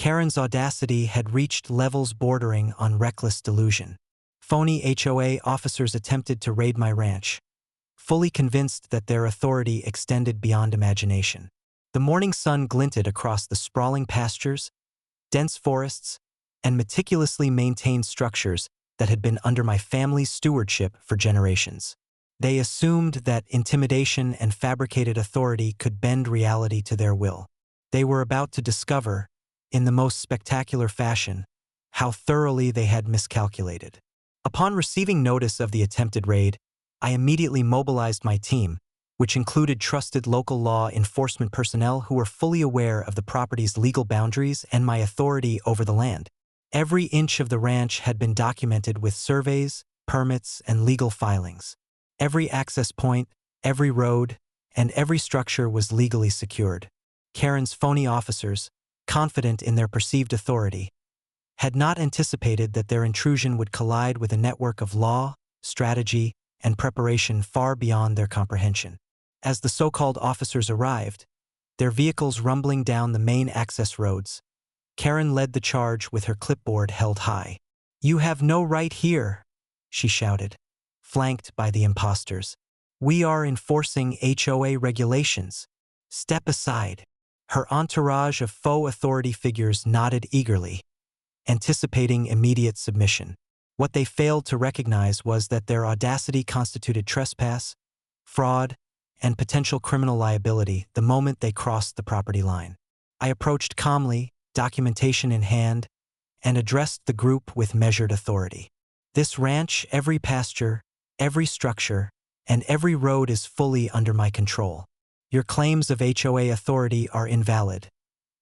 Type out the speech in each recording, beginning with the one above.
Karen's audacity had reached levels bordering on reckless delusion. Phony HOA officers attempted to raid my ranch, fully convinced that their authority extended beyond imagination. The morning sun glinted across the sprawling pastures, dense forests, and meticulously maintained structures that had been under my family's stewardship for generations. They assumed that intimidation and fabricated authority could bend reality to their will. They were about to discover, in the most spectacular fashion, how thoroughly they had miscalculated. Upon receiving notice of the attempted raid, I immediately mobilized my team, which included trusted local law enforcement personnel who were fully aware of the property's legal boundaries and my authority over the land. Every inch of the ranch had been documented with surveys, permits, and legal filings. Every access point, every road, and every structure was legally secured. Karen's phony officers, confident in their perceived authority, had not anticipated that their intrusion would collide with a network of law, strategy, and preparation far beyond their comprehension. As the so-called officers arrived, their vehicles rumbling down the main access roads, Karen led the charge with her clipboard held high. "You have no right here," she shouted, flanked by the imposters. "We are enforcing HOA regulations. Step aside." Her entourage of faux authority figures nodded eagerly, anticipating immediate submission. What they failed to recognize was that their audacity constituted trespass, fraud, and potential criminal liability the moment they crossed the property line. I approached calmly, documentation in hand, and addressed the group with measured authority. "This ranch, every pasture, every structure, and every road is fully under my control. Your claims of HOA authority are invalid,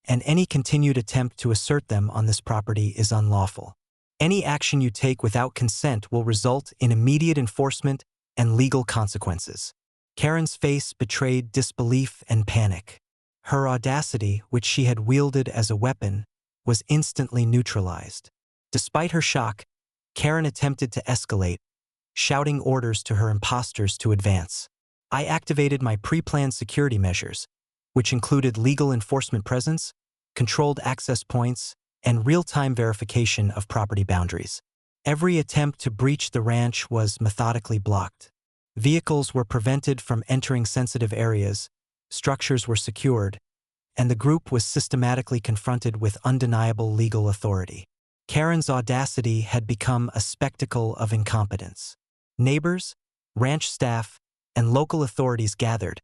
and any continued attempt to assert them on this property is unlawful. Any action you take without consent will result in immediate enforcement and legal consequences." Karen's face betrayed disbelief and panic. Her audacity, which she had wielded as a weapon, was instantly neutralized. Despite her shock, Karen attempted to escalate, shouting orders to her imposters to advance. I activated my pre-planned security measures, which included legal enforcement presence, controlled access points, and real-time verification of property boundaries. Every attempt to breach the ranch was methodically blocked. Vehicles were prevented from entering sensitive areas, structures were secured, and the group was systematically confronted with undeniable legal authority. Karen's audacity had become a spectacle of incompetence. Neighbors, ranch staff, and local authorities gathered,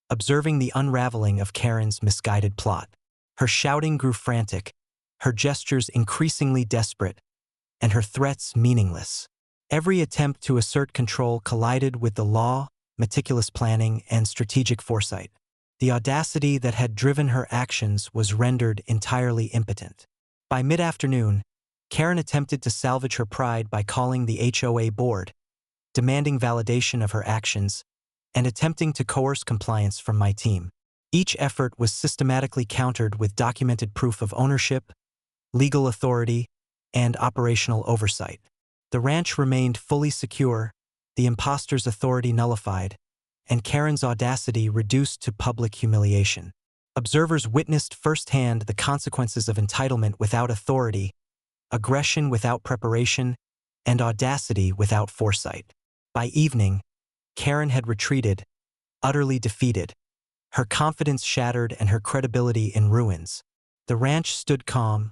observing the unraveling of Karen's misguided plot. Her shouting grew frantic, her gestures increasingly desperate, and her threats meaningless. Every attempt to assert control collided with the law, meticulous planning, and strategic foresight. The audacity that had driven her actions was rendered entirely impotent. By mid-afternoon, Karen attempted to salvage her pride by calling the HOA board, demanding validation of her actions, and attempting to coerce compliance from my team. Each effort was systematically countered with documented proof of ownership, legal authority, and operational oversight. The ranch remained fully secure, the imposter's authority nullified, and Karen's audacity reduced to public humiliation. Observers witnessed firsthand the consequences of entitlement without authority, aggression without preparation, and audacity without foresight. By evening, Karen had retreated, utterly defeated, her confidence shattered and her credibility in ruins. The ranch stood calm,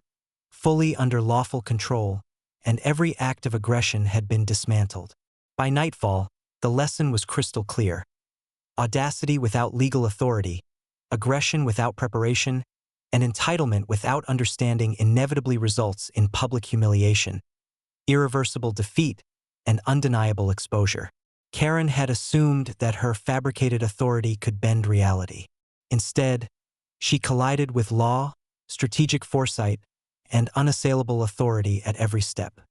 fully under lawful control, and every act of aggression had been dismantled. By nightfall, the lesson was crystal clear. Audacity without legal authority, aggression without preparation, and entitlement without understanding inevitably results in public humiliation, irreversible defeat, and undeniable exposure. Karen had assumed that her fabricated authority could bend reality. Instead, she collided with law, strategic foresight, and unassailable authority at every step.